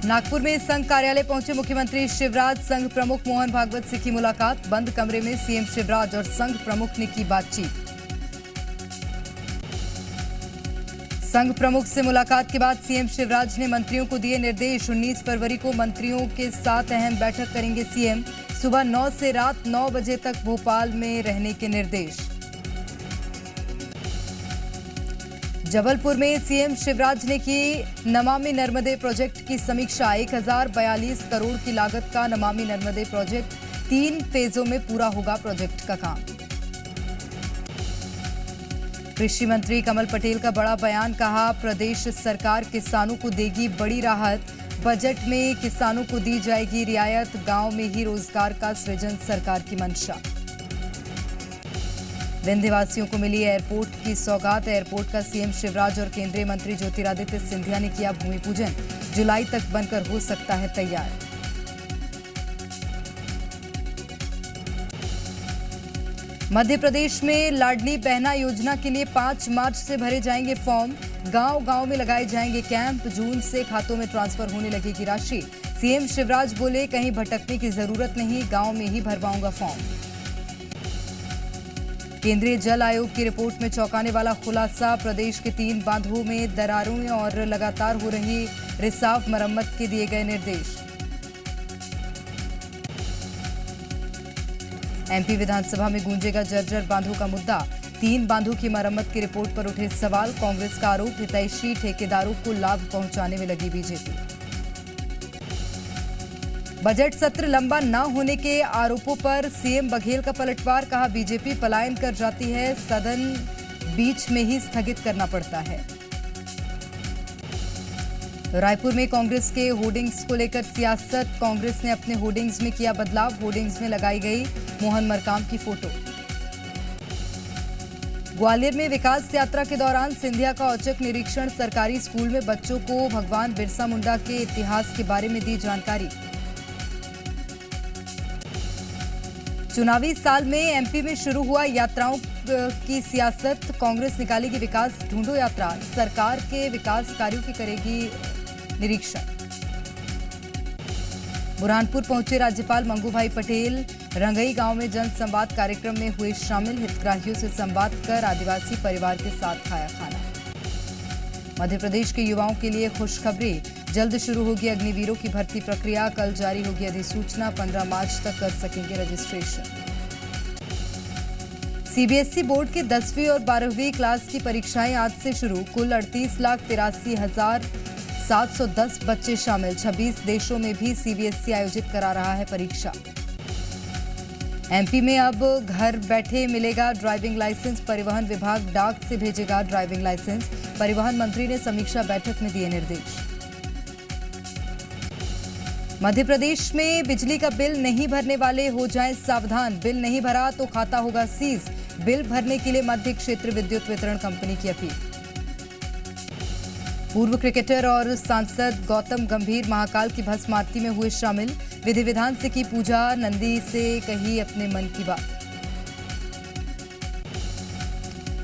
नागपुर में संघ कार्यालय पहुंचे मुख्यमंत्री शिवराज। संघ प्रमुख मोहन भागवत से की मुलाकात। बंद कमरे में सीएम शिवराज और संघ प्रमुख ने की बातचीत। संघ प्रमुख से मुलाकात के बाद सीएम शिवराज ने मंत्रियों को दिए निर्देश। 19 फरवरी को मंत्रियों के साथ अहम बैठक करेंगे सीएम। सुबह 9 से रात 9 बजे तक भोपाल में रहने के निर्देश। जबलपुर में सीएम शिवराज ने की नमामि नर्मदे प्रोजेक्ट की समीक्षा। 1042 करोड़ की लागत का नमामि नर्मदे प्रोजेक्ट 3 फेजों में पूरा होगा प्रोजेक्ट का काम। कृषि मंत्री कमल पटेल का बड़ा बयान। कहा, प्रदेश सरकार किसानों को देगी बड़ी राहत। बजट में किसानों को दी जाएगी रियायत। गांव में ही रोजगार का सृजन सरकार की मंशा। विंध्यवासियों को मिली एयरपोर्ट की सौगात। एयरपोर्ट का सीएम शिवराज और केंद्रीय मंत्री ज्योतिरादित्य सिंधिया ने किया भूमि पूजन। जुलाई तक बनकर हो सकता है तैयार। मध्य प्रदेश में लाडली बहना योजना के लिए 5 मार्च से भरे जाएंगे फॉर्म। गांव-गांव में लगाए जाएंगे कैंप। जून से खातों में ट्रांसफर होने लगेगी राशि। सीएम शिवराज बोले, कहीं भटकने की जरूरत नहीं, गांव में ही भरवाऊंगा फॉर्म। केंद्रीय जल आयोग की रिपोर्ट में चौंकाने वाला खुलासा। प्रदेश के 3 बांधों में दरारों और लगातार हो रही रिसाव मरम्मत के दिए गए निर्देश। एमपी विधानसभा में गूंजेगा जर्जर बांधों का मुद्दा। 3 बांधों की मरम्मत की रिपोर्ट पर उठे सवाल। कांग्रेस का आरोप, हितैषी ठेकेदारों को लाभ पहुंचाने में लगी बीजेपी। बजट सत्र लंबा न होने के आरोपों पर सीएम बघेल का पलटवार। कहा, बीजेपी पलायन कर जाती है, सदन बीच में ही स्थगित करना पड़ता है। रायपुर में कांग्रेस के होर्डिंग्स को लेकर सियासत। कांग्रेस ने अपने होर्डिंग्स में किया बदलाव। होर्डिंग्स में लगाई गई मोहन मरकाम की फोटो। ग्वालियर में विकास यात्रा के दौरान सिंधिया का औचक निरीक्षण। सरकारी स्कूल में बच्चों को भगवान बिरसा मुंडा के इतिहास के बारे में दी जानकारी। चुनावी साल में एमपी में शुरू हुआ यात्राओं की सियासत। कांग्रेस निकालेगी विकास ढूंढो यात्रा। सरकार के विकास कार्यों की करेगी निरीक्षण। बुरहानपुर पहुंचे राज्यपाल मंगूभाई पटेल। रंगई गांव में जन संवाद कार्यक्रम में हुए शामिल। हितग्राहियों से संवाद कर आदिवासी परिवार के साथ खाया खाना। मध्य प्रदेश के युवाओं के लिए खुशखबरी। जल्द शुरू होगी अग्निवीरों की भर्ती प्रक्रिया। कल जारी होगी अधिसूचना। 15 मार्च तक कर सकेंगे रजिस्ट्रेशन। सीबीएसई बोर्ड की 10वीं और 12वीं क्लास की परीक्षाएं आज से शुरू। कुल 38,83,710 बच्चे शामिल। 26 देशों में भी सीबीएसई आयोजित करा रहा है परीक्षा। एमपी में अब घर बैठे मिलेगा ड्राइविंग लाइसेंस। परिवहन विभाग डाक से भेजेगा ड्राइविंग लाइसेंस। परिवहन मंत्री ने समीक्षा बैठक में दिए निर्देश। मध्य प्रदेश में बिजली का बिल नहीं भरने वाले हो जाएं सावधान। बिल नहीं भरा तो खाता होगा सीज। बिल भरने के लिए मध्य क्षेत्र विद्युत वितरण कंपनी की अपील। पूर्व क्रिकेटर और सांसद गौतम गंभीर महाकाल की भस्म आरती में हुए शामिल। विधि विधान से की पूजा। नंदी से कही अपने मन की बात।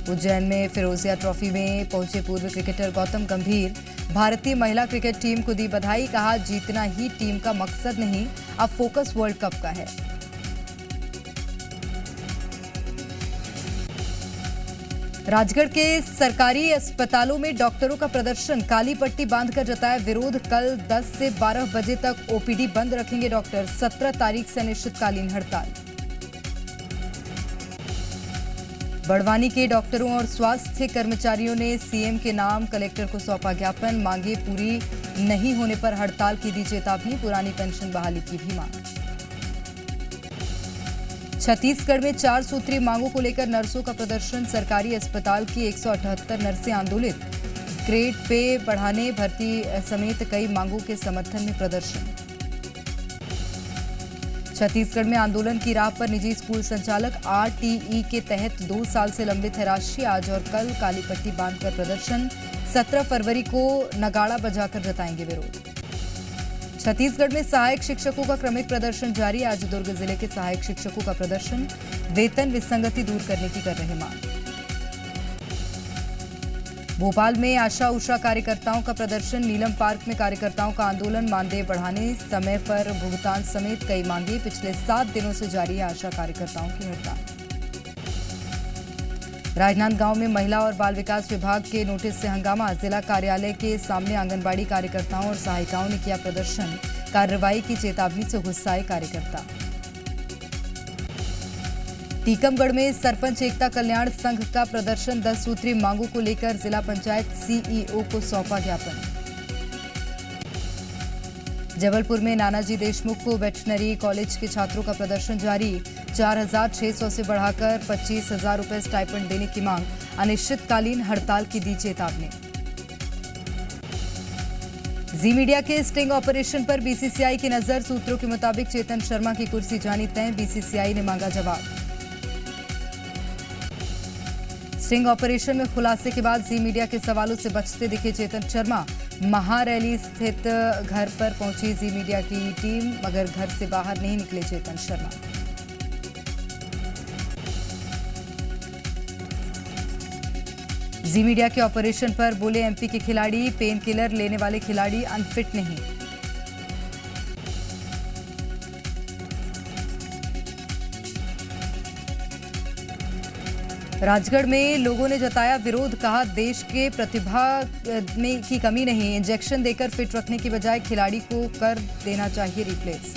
उज्जैन में फिरोजिया ट्रॉफी में पहुंचे पूर्व क्रिकेटर गौतम गंभीर। भारतीय महिला क्रिकेट टीम को दी बधाई। कहा, जीतना ही टीम का मकसद नहीं, अब फोकस वर्ल्ड कप का है। राजगढ़ के सरकारी अस्पतालों में डॉक्टरों का प्रदर्शन। काली पट्टी बांधकर जताया विरोध। कल 10 से 12 बजे तक ओपीडी बंद रखेंगे डॉक्टर। 17 तारीख से अनिश्चितकालीन हड़ताल। बड़वानी के डॉक्टरों और स्वास्थ्य कर्मचारियों ने सीएम के नाम कलेक्टर को सौंपा ज्ञापन। मांगे पूरी नहीं होने पर हड़ताल की दी चेतावनी। पुरानी पेंशन बहाली की भी मांग। छत्तीसगढ़ में 4 सूत्रीय मांगों को लेकर नर्सों का प्रदर्शन। सरकारी अस्पताल की 178 नर्सें आंदोलित। ग्रेड पे बढ़ाने, भर्ती समेत कई मांगों के समर्थन में प्रदर्शन। छत्तीसगढ़ में आंदोलन की राह पर निजी स्कूल संचालक। आरटीई के तहत 2 साल से लंबित है राशि। आज और कल काली पट्टी बांधकर प्रदर्शन। 17 फरवरी को नगाड़ा बजाकर जताएंगे विरोध। छत्तीसगढ़ में सहायक शिक्षकों का क्रमिक प्रदर्शन जारी। आज दुर्ग जिले के सहायक शिक्षकों का प्रदर्शन। वेतन विसंगति दूर करने की कर रहे मांग। भोपाल में आशा उषा कार्यकर्ताओं का प्रदर्शन, नीलम पार्क में कार्यकर्ताओं का आंदोलन, मानदेय बढ़ाने, समय पर भुगतान समेत कई मांगे। पिछले 7 दिनों से जारी है आशा कार्यकर्ताओं की हड़ताल। राजनांदगांव में महिला और बाल विकास विभाग के नोटिस से हंगामा, जिला कार्यालय के सामने आंगनबाड़ी कार्यकर्ताओं और सहायिकाओं ने किया प्रदर्शन, कार्रवाई की चेतावनी से गुस्साए कार्यकर्ता। टीकमगढ़ में सरपंच एकता कल्याण संघ का प्रदर्शन, 10 सूत्रीय मांगों को लेकर जिला पंचायत सीईओ को सौंपा ज्ञापन। जबलपुर में नानाजी देशमुख को वेटरनरी कॉलेज के छात्रों का प्रदर्शन जारी, 4,600 से बढ़ाकर 25,000 रुपए स्टाइपेंड देने की मांग, अनिश्चितकालीन हड़ताल की दी चेतावनी। जी मीडिया के स्टिंग ऑपरेशन पर बीसीसीआई की नजर, सूत्रों के मुताबिक चेतन शर्मा की कुर्सी जानी तय, बीसीसीआई ने मांगा जवाब। स्टिंग ऑपरेशन में खुलासे के बाद जी मीडिया के सवालों से बचते दिखे चेतन शर्मा, महारैली स्थित घर पर पहुंची जी मीडिया की टीम, मगर घर से बाहर नहीं निकले चेतन शर्मा। जी मीडिया के ऑपरेशन पर बोले एमपी के खिलाड़ी, पेन किलर लेने वाले खिलाड़ी अनफिट नहीं। राजगढ़ में लोगों ने जताया विरोध, कहा देश के प्रतिभा में की कमी नहीं, इंजेक्शन देकर फिट रखने की बजाय खिलाड़ी को कर देना चाहिए रिप्लेस।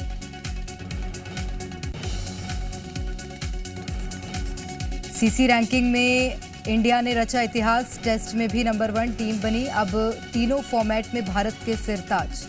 सीसी रैंकिंग में इंडिया ने रचा इतिहास, टेस्ट में भी नंबर 1 टीम बनी, अब तीनों फॉर्मेट में भारत के सिरताज।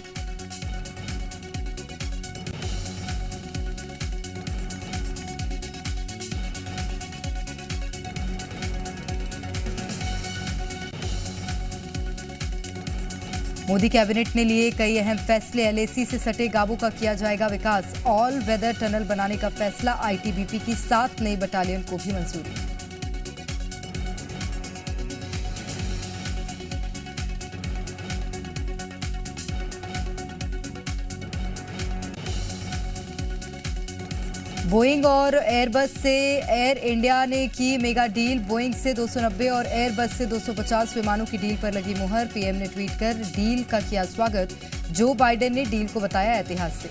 मोदी कैबिनेट ने लिए कई अहम फैसले, एलएसी से सटे गांवों का किया जाएगा विकास, ऑल वेदर टनल बनाने का फैसला, आईटीबीपी की 7 नई बटालियन को भी मंजूरी। बोइंग और एयरबस से एयर इंडिया ने की मेगा डील, बोइंग से 290 और एयरबस से 250 विमानों की डील पर लगी मुहर, पीएम ने ट्वीट कर डील का किया स्वागत, जो बाइडेन ने डील को बताया ऐतिहासिक।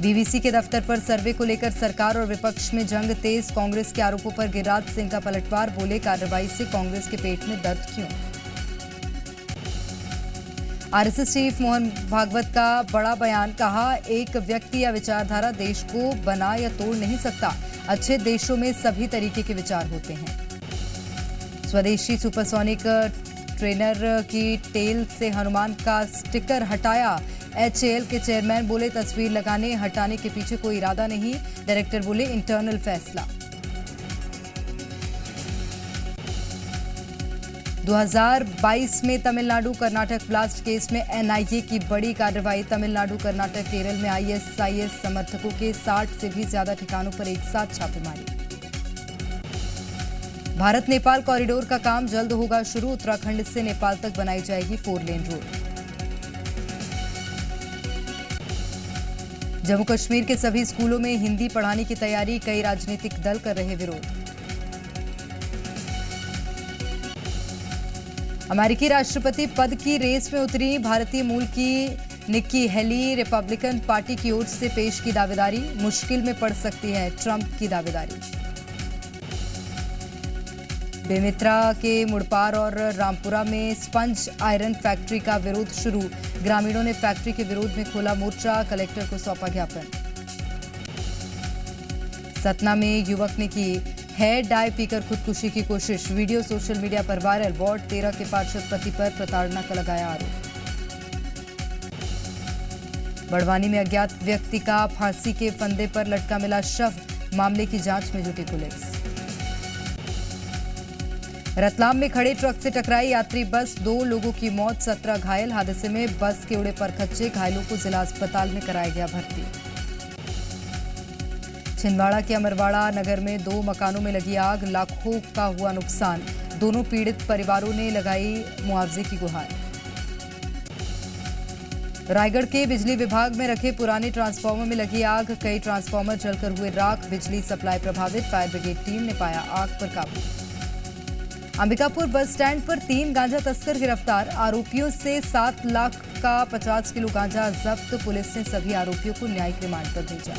बीबीसी के दफ्तर पर सर्वे को लेकर सरकार और विपक्ष में जंग तेज, कांग्रेस के आरोपों पर गिरिराज सिंह का पलटवार, बोले कार्रवाई से कांग्रेस के पेट में दर्द क्यों। आरएसएस चीफ मोहन भागवत का बड़ा बयान, कहा एक व्यक्ति या विचारधारा देश को बना या तोड़ नहीं सकता, अच्छे देशों में सभी तरीके के विचार होते हैं। स्वदेशी सुपरसोनिक ट्रेनर की टेल से हनुमान का स्टिकर हटाया, एचएएल के चेयरमैन बोले तस्वीर लगाने हटाने के पीछे कोई इरादा नहीं, डायरेक्टर बोले इंटरनल फैसला। 2022 में तमिलनाडु कर्नाटक ब्लास्ट केस में एनआईए की बड़ी कार्रवाई, तमिलनाडु कर्नाटक केरल में आईएसआईएस समर्थकों के 60 से भी ज्यादा ठिकानों पर एक साथ छापेमारी। भारत नेपाल कॉरिडोर का काम जल्द होगा शुरू, उत्तराखंड से नेपाल तक बनाई जाएगी 4 लेन रोड। जम्मू कश्मीर के सभी स्कूलों में हिंदी पढ़ाने की तैयारी, कई राजनीतिक दल कर रहे विरोध। अमेरिकी राष्ट्रपति पद की रेस में उतरी भारतीय मूल की निक्की हेली, रिपब्लिकन पार्टी की ओर से पेश की दावेदारी, मुश्किल में पड़ सकती है ट्रंप की दावेदारी। बेमित्रा के मुड़पार और रामपुरा में स्पंज आयरन फैक्ट्री का विरोध शुरू, ग्रामीणों ने फैक्ट्री के विरोध में खोला मोर्चा, कलेक्टर को सौंपा ज्ञापन। सतना में युवक ने की हेयर डाई पीकर खुदकुशी की कोशिश, वीडियो सोशल मीडिया पर वायरल, वार्ड 13 के पार्षद पति पर प्रताड़ना का लगाया आरोप। बड़वानी में अज्ञात व्यक्ति का फांसी के फंदे पर लटका मिला शव, मामले की जांच में जुटी पुलिस। रतलाम में खड़े ट्रक से टकराई यात्री बस, 2 लोगों की मौत, 17 घायल, हादसे में बस के उड़े परखच्चे, घायलों को जिला अस्पताल में कराया गया भर्ती। छिंदवाड़ा के अमरवाड़ा नगर में 2 मकानों में लगी आग, लाखों का हुआ नुकसान, दोनों पीड़ित परिवारों ने लगाई मुआवजे की गुहार। रायगढ़ के बिजली विभाग में रखे पुराने ट्रांसफार्मर में लगी आग, कई ट्रांसफार्मर जलकर हुए राख, बिजली सप्लाई प्रभावित, फायर ब्रिगेड टीम ने पाया आग पर काबू। अंबिकापुर बस स्टैंड पर 3 गांजा तस्कर गिरफ्तार। आरोपियों से 7 लाख का 50 किलो गांजा जब्त। पुलिस ने सभी आरोपियों को न्यायिक रिमांड पर भेजा।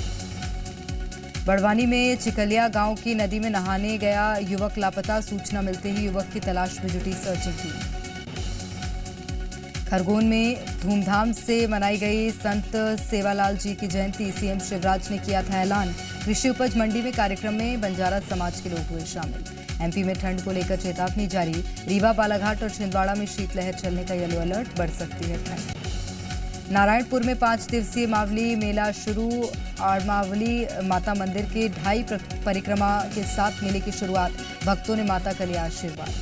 बड़वानी में चिकलिया गांव की नदी में नहाने गया युवक लापता। सूचना मिलते ही युवक की तलाश में जुटी सर्चिंग टीम। खरगोन में धूमधाम से मनाई गई संत सेवालाल जी की जयंती। सीएम शिवराज ने किया था ऐलान। कृषि उपज मंडी में कार्यक्रम में बंजारा समाज के लोग हुए शामिल। एमपी में ठंड को लेकर चेतावनी जारी। रीवा, बालाघाट और छिंदवाड़ा में शीतलहर चलने का येलो अलर्ट। बढ़ सकती है ठंड। नारायणपुर में 5 दिवसीय मावली मेला शुरू। आड़मावली माता मंदिर के 2.5 परिक्रमा के साथ मेले की शुरुआत। भक्तों ने माता का लिया आशीर्वाद।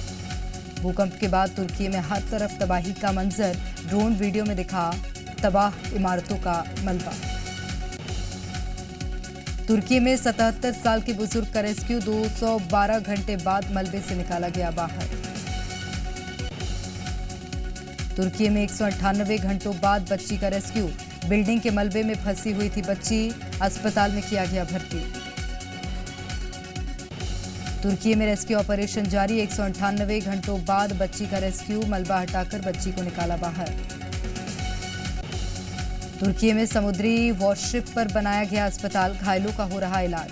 भूकंप के बाद तुर्की में हर तरफ तबाही का मंजर। ड्रोन वीडियो में दिखा तबाह इमारतों का मलबा। तुर्की में 77 साल के बुजुर्ग का रेस्क्यू। 212 घंटे बाद मलबे से निकाला गया बाहर। तुर्की में 198 घंटों बाद बच्ची का रेस्क्यू। बिल्डिंग के मलबे में फंसी हुई थी बच्ची। अस्पताल में किया गया भर्ती। तुर्की में रेस्क्यू ऑपरेशन जारी। 198 घंटों बाद बच्ची का रेस्क्यू। मलबा हटाकर बच्ची को निकाला बाहर। तुर्की में समुद्री वॉरशिप पर बनाया गया अस्पताल। घायलों का हो रहा इलाज।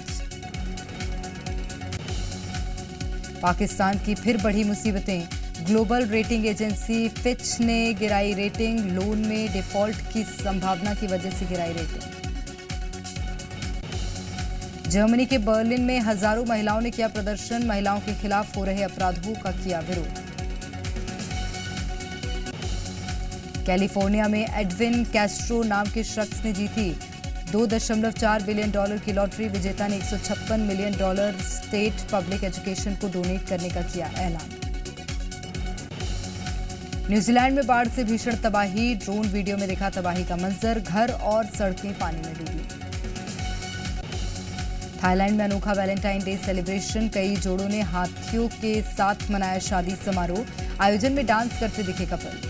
पाकिस्तान की फिर बढ़ी मुसीबतें। ग्लोबल रेटिंग एजेंसी फिच ने गिराई रेटिंग। लोन में डिफॉल्ट की संभावना की वजह से गिराई रेटिंग। जर्मनी के बर्लिन में हजारों महिलाओं ने किया प्रदर्शन। महिलाओं के खिलाफ हो रहे अपराधों का किया विरोध। कैलिफोर्निया में एडविन कैस्ट्रो नाम के शख्स ने जीती $2.4 बिलियन की लॉटरी। विजेता ने $156 मिलियन स्टेट पब्लिक एजुकेशन को डोनेट करने का किया ऐलान। न्यूजीलैंड में बाढ़ से भीषण तबाही। ड्रोन वीडियो में दिखा तबाही का मंजर। घर और सड़कें पानी में डूबी। थाईलैंड में अनोखा वैलेंटाइन डे सेलिब्रेशन। कई जोड़ों ने हाथियों के साथ मनाया शादी समारोह। आयोजन में डांस करते दिखे कपल।